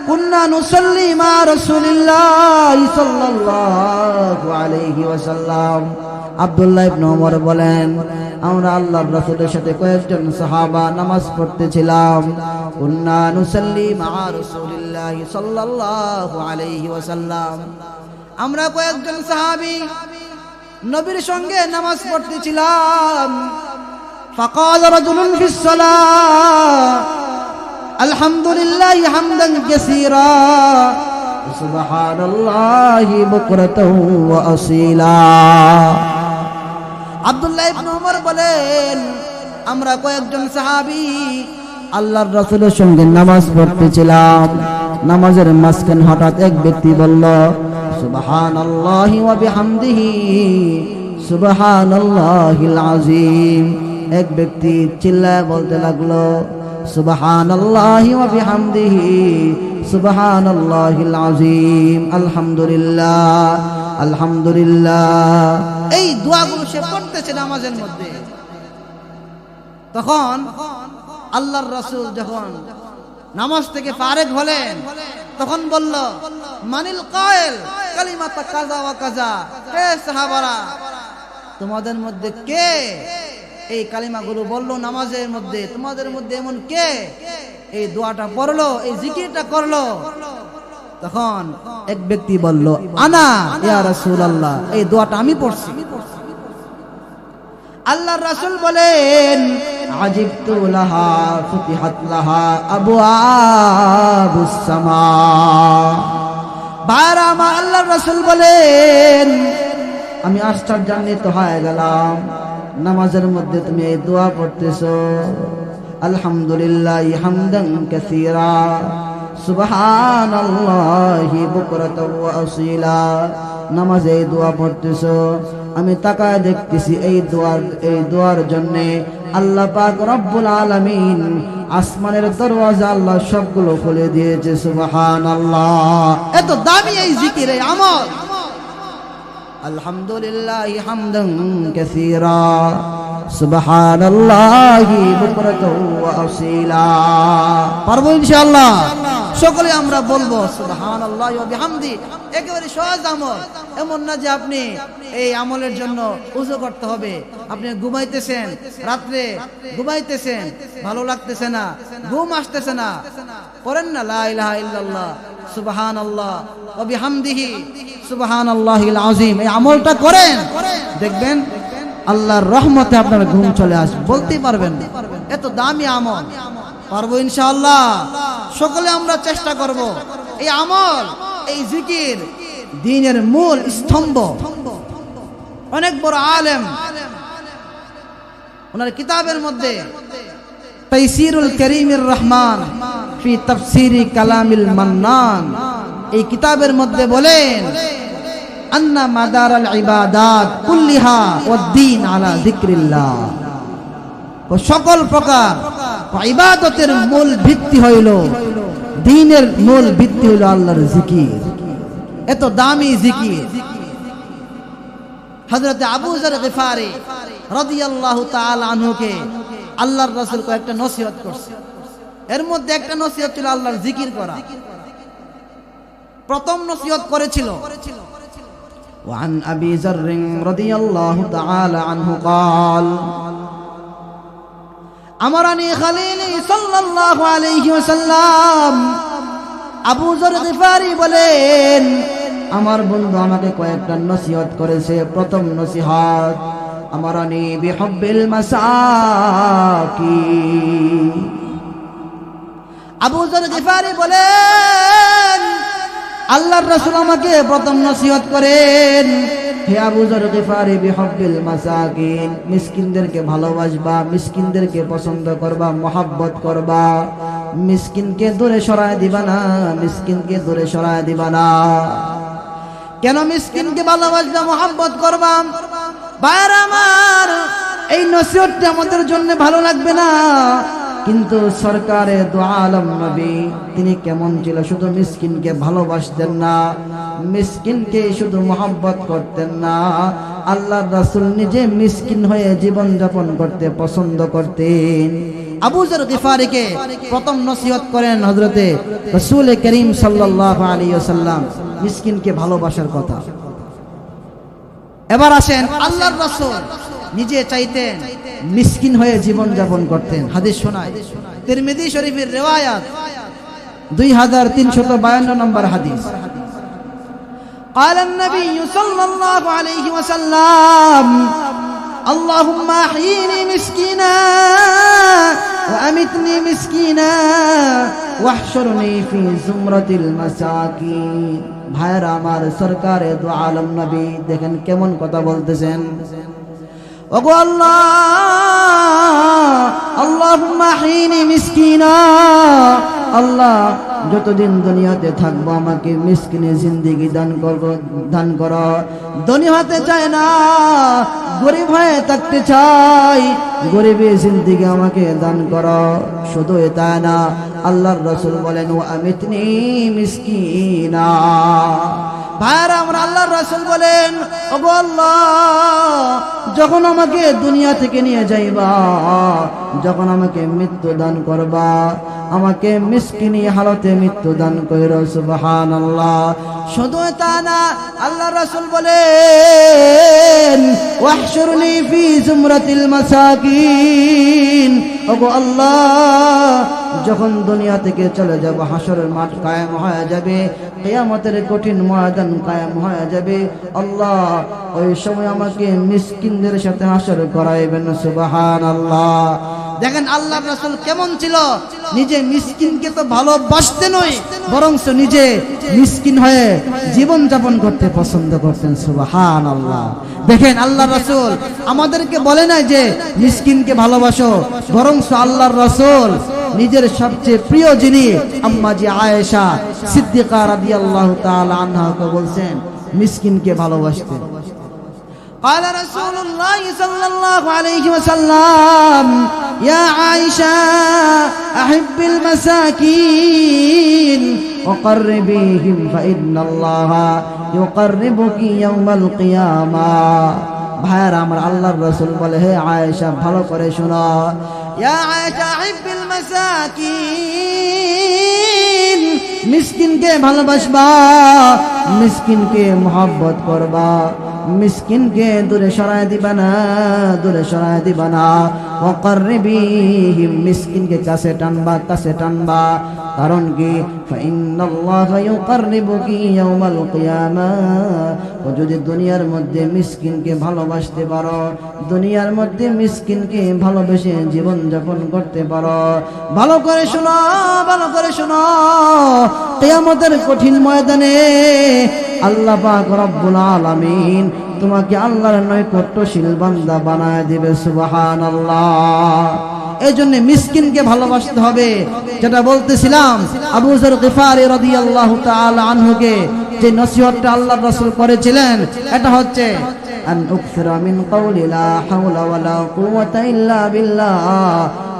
কুন্না নুসাল্লি মা রাসূলিল্লাহ সাল্লাল্লাহু আলাইহি ওয়াসাল্লাম। আব্দুল্লাহ ইবনে উমর বলেন আমরা আল্লাহর রাসূলের সাথে কয়েকজন সাহাবা নামাজ পড়তেছিলাম। কুন্না নুসাল্লি মা রাসূলিল্লাহ সাল্লাল্লাহু আলাইহি ওয়াসাল্লাম, আমরা কয়েকজন সাহাবী নবীর সঙ্গে নামাজ পড়তেছিলাম। ফাকাল রাজুলুন ফিস সালাহ আলহামদুলিল্লাহি হামদান কাসীরা সুবহানাল্লাহি বুকরাতাও ওয়া আসীলা। আব্দুল্লাহ ইবনে উমর বলেন আমরা কয়েকজন সাহাবী আল্লাহর রাসূলের সঙ্গে নামাজ পড়তেছিলাম। নামাজের মাঝখানে হঠাৎ এক ব্যক্তি বলল সুবহানাল্লাহি ওয়া বিহামদিহি সুবহানাল্লাহিল আযীম। এক ব্যক্তি চিল্লায় বলতে লাগলো সুবহানাল্লাহি ওয়া বিহামদিহি সুবহানাল্লাহিল আযীম আলহামদুলিল্লাহ আলহামদুলিল্লাহ। এই দোয়াগুলো সে পড়তেছে নামাজের মধ্যে। তখন আল্লাহর রাসূল যখন নামাজ থেকে ফারেগ হলেন তখন বলল মানিল কায়েল কালিমাতা কাযা ওয়া কাযা। হে সাহাবারা, তোমাদের মধ্যে কে এই কালিমাগুলো বললো নামাজের মধ্যে? তোমাদের মধ্যে এমন কে এই দোয়াটা পড়লো, এই জিকিরটা করলো? তখন এক ব্যক্তি বলল আনা ইয়া রাসূলুল্লাহ, এই দোয়াটা আমি পড়ছি। আল্লাহর রাসূল বলেন আজিবতু লাহা ফুতিহাত লাহা আবওয়াবুস সামা। বারামা আল্লাহর রাসূল বলেন আমি আশ্চর্যান্বিত হয়ে গেলাম, নামাজের মধ্যে তুমি এই দোয়া পড়তেছো আলহামদুলিল্লাহি হামদান কাসীরা সুবহানাল্লাহি বুকরাতাও ওয়া আসীলা। নামাজে এই দোয়া পড়তেছো, আমি তাকায় দেখতেছি এই দোয়ার জন্য আল্লাহ পাক রব্বুল আলামিন আসমানের দরওয়াজা আল্লাহ সবগুলো খুলে দিয়েছে। সুবহানাল্লাহ। এত দামি এই জিকির, এই আমল। আলহামদুলিল্লাহি হামদান কাসীরা সুবহানাল্লাহি বুকরাতাও ওয়া আসীলা। পারবো ইনশাআল্লাহ? সকলে আমরা বলবো সুবহানাল্লাহি ওয়া বিহামদি। একেবারে সহজ আমল, এমন না যে আপনি এই আমলের জন্য ওযু করতে হবে। আপনি ঘুমাইতেছেন, রাত্রে ঘুমাইতেছেন, ভালো লাগতেছে না, ঘুম আসতেছে না, পড়েন না লা ইলাহা ইল্লাল্লাহ সুবহানাল্লাহ ওয়া বিহামদিহি সুবহানাল্লাহিল আযীম। এই আমলটা করেন, দেখবেন আল্লাহর রহমতে আপনার ঘুম চলে আসবে, বলতেই পারবেন না। এত দামি আমল। পারবো ইনশাআল্লাহ? সকলে আমরা চেষ্টা করব। এই আমল, এই জিকির দ্বীনের মূল স্তম্ভ। অনেক বড় আলেম ওনার কিতাবের মধ্যে তাইসিরুল কারীমির রহমান ফি তাফসিরি কালামিল মান্নান, এই কিতাবের মধ্যে বলেন আন্না মাদারাল ইবাদাত কুল্লিহা ওয়াদ-দীন আলা যিকরিল্লাহ। সকল প্রকার ইবাদতের মূল ভিত্তি হইল, দ্বীনের মূল ভিত্তি হইল আল্লাহর জিকির। এত দামি জিকির। হযরত আবু যর গিফারি রাদিয়াল্লাহু তাআলা আনহুকে আল্লাহর রাসূল কয়েকটা নসিহত করছে। এর মধ্যে একটা নসিহত ছিল আল্লাহর জিকির করা। প্রথম নসিহত করেছিল وعن أبي ذر رضي الله تعالى عنه قال أمرني خليلي صلى الله عليه وسلم। আবু যর গিফারি বলেন আমার বন্ধু আমাকে কয়েকটা নসিহত করেছে। প্রথম নসিহত আমারানি বিহুব্বিল মাসাকি, আবু যর গিফারি বলেন, আল্লাহর রাসূল আমাকে প্রথম নসিহত করেন, হে আবু যর গিফারি বিহুব্বিল মাসাকিন, মিসকিনদেরকে ভালোবাসবা, মিসকিনদেরকে পছন্দ করবা, মহব্বত করবা, মিসকিনকে দূরে সরায় দিবা না, মিসকিনকে দূরে সরায় দিবা না। কেন মিসকিনকে ভালোবাসবা, মহব্বত করবা? ভাইরা আমার, এই নসিহতটা আমাদের জন্য ভালো লাগবে না, কিন্তু সরকারে দু আলম নবী তিনি কেমন ছিল? শুধু মিসকিনকে ভালোবাসতেন না, মিসকিনকে শুধু মহব্বত করতেন না, আল্লাহর রাসূল নিজে মিসকিন হয়ে জীবন যাপন করতে পছন্দ করতেন। আবু যর গিফারিকে প্রথম নসিহত করেন হযরতে রাসূল করিম সাল্লাল্লাহু আলাইহি ওয়াসাল্লাম মিসকিনকে ভালোবাসার কথা। এবার আসেন, আল্লাহর রাসূল নিজে চাইতেন মিসকিন হয়ে জীবন যাপন করতেন। হাদিস শোনায় তিরমিজি শরীফের রিওয়ায়াত 2352 নম্বর হাদিস। قال النبي صلى الله عليه وسلم اللهم احيني مسكينا وامتني مسكينا واحشرني في زمرة المساكين। ভাইরা আমার, সরকারে দু আলম নবী দেখেন কেমন কথা বলতেছেন। ওগো আল্লাহ, আল্লাহুম্মা আহইনি মিসকিনা, আল্লাহ যতদিন দুনিয়াতে থাকবো আমাকে মিসকিনে জিন্দেগি দান করো। ধনী হতে চায় না, গরিব হয়ে থাকতে চাই, গরিবের জিন্দেগি আমাকে দান করো। শুধু এটা না, আল্লাহর রাসূল বলেন ও আমিতনি মিসকিনা। ভাইরা আমরা, আল্লাহর রাসূল বলেন, ওগো আল্লাহ, যখন আমাকে দুনিয়া থেকে নিয়ে যাইবা, যখন আমাকে মৃত্যু দান করবা, আমাকে মিসকিনি হালতে মৃত্যু দান কইরো। সুবহানাল্লাহ। শুধু তা না, আল্লাহর রাসূল বলেন ওয়াহশুরনি ফি জুমরাতিল মাসাকিন। ওগো আল্লাহ, যখন দুনিয়া থেকে চলে যাব, হাসরের মাঠ কায়েম হয়ে যাবে, কিয়ামতের কঠিন ময়দান কায়েম হয়ে যাবে, আল্লাহ ওই সময় আমাকে মিসকিনদের সাথে হাসর করাইবেন। সুবহানাল্লাহ। দেখেন আল্লাহর রাসূল কেমন ছিল, নিজে মিসকিনকে তো ভালোবাসতেন নয়, বরং নিজে মিসকিন হয়ে জীবন যাপন করতে পছন্দ করতেন। সুবহানাল্লাহ। দেখেন আল্লাহর রাসূল আমাদেরকে বলে না যে মিসকিনকে ভালোবাসো, বরং আল্লাহর রাসূল নিজের সবচেয়ে প্রিয় যিনি আম্মা জি আয়েশা সিদ্দিকা রাদিয়াল্লাহু তাআলা আনহাকে বলছেন মিসকিনকে ভালোবাসতেন। قال رسول الله صلى الله عليه وسلم يا عائشة أحب المساكين وقربيهم فإن الله يقربك يوم القيامة। ভাইরা আমার, আল্লাহর রাসূল বলে, হে আয়েশা ভালো করে শোনো, ইয়া আয়েশা আহিব্বিল মাসাকিন, মিসকিনকে ভালোবাসবা, মিসকিনকে মহব্বত করবা, মিসকিনকে দূরে সরায় দিবা না, দূরে সরায় দিবা না। ওয়াকাররিবিহিম, মিসকিনকে কাছে টানবা, কাছে টানবা। কারণ কি? ফাইন্নাল্লাহা ইউকাররিবুকি ইয়াউমাল কিয়ামাহ। ও যদি দুনিয়ার মধ্যে মিসকিনকে ভালোবাসতে পারো, দুনিয়ার মধ্যে মিসকিনকে ভালোবেসে জীবন যাপন করতে পারো, ভালো করে শোনো, ভালো করে শোনো, কিয়ামতের কঠিন ময়দানে আল্লাহ পাক রব্বুল আলামিন তোমাকে আল্লাহর নৈকট্যশীল বান্দা বানায় দিবে। সুবহানাল্লাহ। এই জন্য মিসকিনকে ভালোবাসতে হবে। যেটা বলতেছিলাম, আবু যর গিফারি রাদিয়াল্লাহু তাআলা আনহুকে যে নসিহতটা আল্লাহর রাসূল করেছিলেন, এটা হচ্ছে আন উকসিরা মিন কওলি লা হাওলা ওয়ালা কুওয়াতা ইল্লা বিল্লাহ।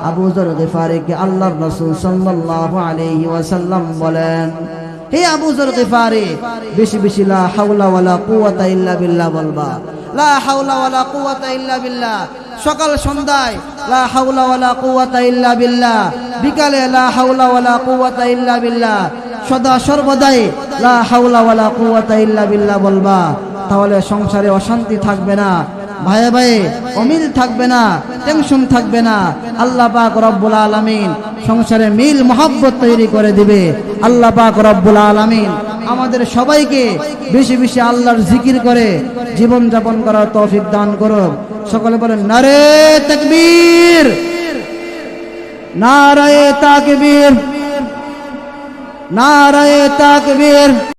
আবু যর গিফারিকে আল্লাহর রাসূল সাল্লাল্লাহু আলাইহি ওয়াসাল্লাম বলেন, হে আবু যর গিফারি, বেশি বেশি লা হাওলা ওয়ালা কুওয়াতা ইল্লা বিল্লাহ বলবা। লা হাওলা ওয়ালা কুওয়াতা ইল্লা বিল্লাহ। সকাল সন্ধ্যায় লা হাওলা ওয়ালা কুওয়াতা ইল্লা বিল্লাহ, বিকালে লা হাওলা ওয়ালা কুওয়াতা ইল্লা বিল্লাহ, সদা সর্বদাই লা হাওলা ওয়ালা কুওয়াতা ইল্লা বিল্লাহ বলবা। তাহলে সংসারে অশান্তি থাকবে না, ভাইয়ে ভাইয়ে অমিল থাকবে না, টেনশন থাকবে না। আল্লাহ পাক রব্বুল আলামিন সংসারে মিল মহব্বত তৈরি করে দিবে। আল্লাহ পাক রব্বুল আলামিন আমাদের সবাইকে বেশি বেশি আল্লাহর জিকির করে জীবন যাপন করার তৌফিক দান করুন। সকলে বলেন নারে তাকবীর, নারে তাকবীর। নারায়ে তাকবীর।